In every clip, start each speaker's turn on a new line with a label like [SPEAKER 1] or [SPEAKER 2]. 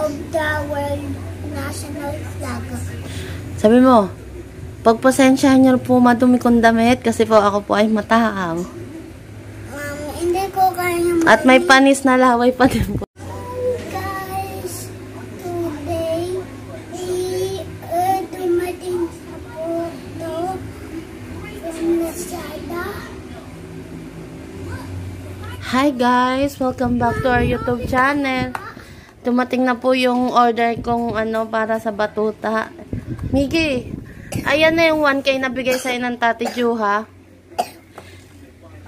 [SPEAKER 1] of the world national flag.
[SPEAKER 2] Sabi mo, pagpasensyahan niyo po madumi kong damit kasi po ako po ay matakaw.
[SPEAKER 1] Hindi ko kaya.
[SPEAKER 2] At may panis na laway pa din po.
[SPEAKER 1] Guys, today, dumating po to from Lazada.
[SPEAKER 2] Hi guys! Welcome back to our YouTube channel. Dumating na po yung order kong para sa batuta. Miggy, ayan na yung 1K na bigay sa'yo ng Tati Ju, ha?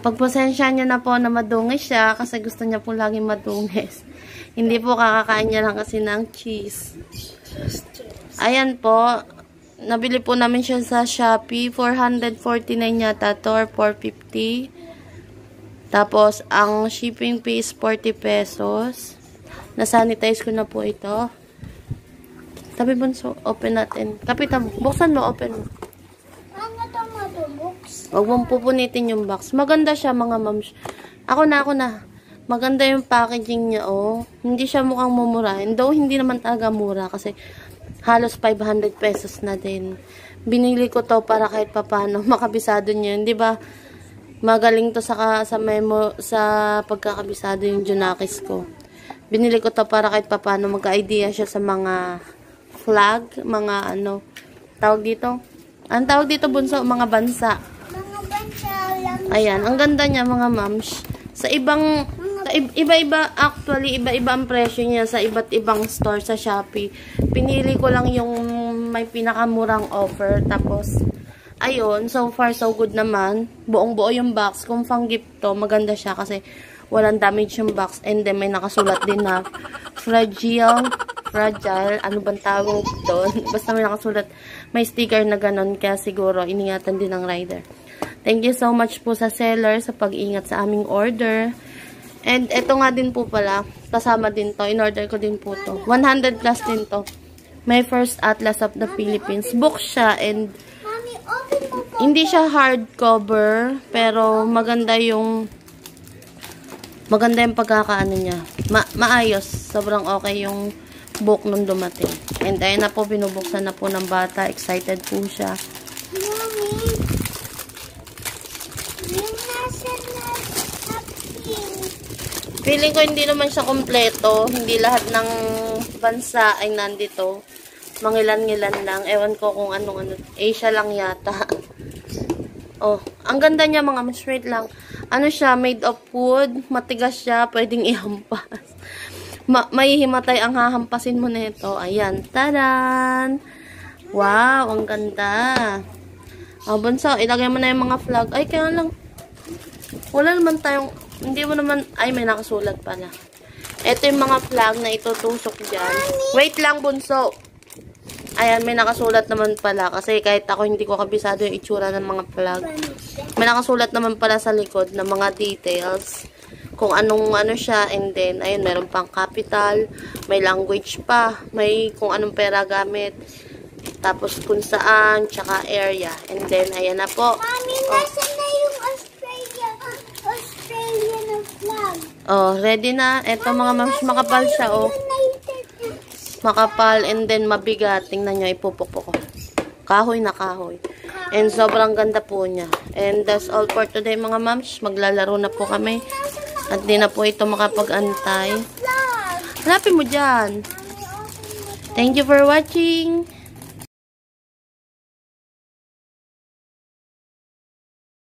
[SPEAKER 2] Pagpasensya niya na po na madungis siya kasi gusto niya po laging madungis. Hindi po kakakain niya lang kasi ng cheese. Ayan po. Nabili po namin siya sa Shopee. 449 yata to or 450. Tapos, ang shipping fee is 40 pesos. Na-sanitize ko na po ito. Tabi bunso, open natin. Kapitan, buksan mo, open mo.
[SPEAKER 1] Ano ito box?
[SPEAKER 2] Huwag mong pupunitin yung box. Maganda siya, mga moms. Ako na. Maganda yung packaging niya, oh. Hindi siya mukhang mumurahin. Though, hindi naman talaga mura kasi halos 500 pesos na din. Binili ko to para kahit papano makabisado niya. Di ba? Magaling to sa pagkakabisado yung Junakis ko. Binili ko to para kahit papano magka-idea siya sa mga flag, mga tawag dito? Ang tawag dito bunso, mga bansa.
[SPEAKER 1] Mga bansa lang.
[SPEAKER 2] Ayan, ang ganda niya mga moms. Sa ibang iba-iba actually, iba-iba ang presyo niya sa iba't ibang store sa Shopee. Pinili ko lang yung may pinakamurang offer tapos ayun, so far so good naman. Buong-buo yung box. Kung pang gift to, maganda siya kasi walang damage yung box. And then may nakasulat din na fragile, ano bang tawag doon? Basta may nakasulat, may sticker na ganon. Kaya siguro, iningatan din ng rider. Thank you so much po sa seller sa pag-ingat sa aming order. And eto nga din po pala, kasama din to. In-order ko din po to. 100 plus din to. My first Atlas of the Philippines. Book siya and hindi siya hardcover, pero maganda yung pagkakaano niya. Maayos. Sobrang okay yung book nung dumating. And ayun na po, binubuksan na po ng bata. Excited po siya.
[SPEAKER 1] Mommy, yung nasa
[SPEAKER 2] Feeling ko hindi naman siya kompleto. Hindi lahat ng bansa ay nandito. Mangilan-ngilan lang. Ewan ko kung anong Asia lang yata. Oh, ang ganda niya mga mas straight lang. Ano siya, made of wood. Matigas siya, pwedeng ihampas. May himatay ang hahampasin mo nito. Ayan, tadan! Wow, ang ganda. Oh, bunso, ilagay mo na yung mga flag. Ay, kaya lang. Wala naman tayong, hindi mo naman, ay, may nakasulat pala. Ito yung mga flag na itutusok dyan. Wait lang, bunso. Ayan, may nakasulat naman pala. Kasi kahit ako hindi ko kabisado yung itsura ng mga flag. May nakasulat naman pala sa likod ng mga details. Kung anong siya. And then, ayun, meron pang capital. May language pa. May kung anong pera gamit. Tapos kung saan. Tsaka area. And then, ayan na po.
[SPEAKER 1] Mami, nasa na yung Australian flag?
[SPEAKER 2] Oh, ready na. Ito mga mams, makapal siya, oh. Makapal and then mabigat. Tingnan nyo, ipupukpok ko. Kahoy na kahoy. And sobrang ganda po niya. And that's all for today mga moms. Maglalaro na po kami. At di na po ito makapag-antay. Hanapin mo dyan. Thank you for watching.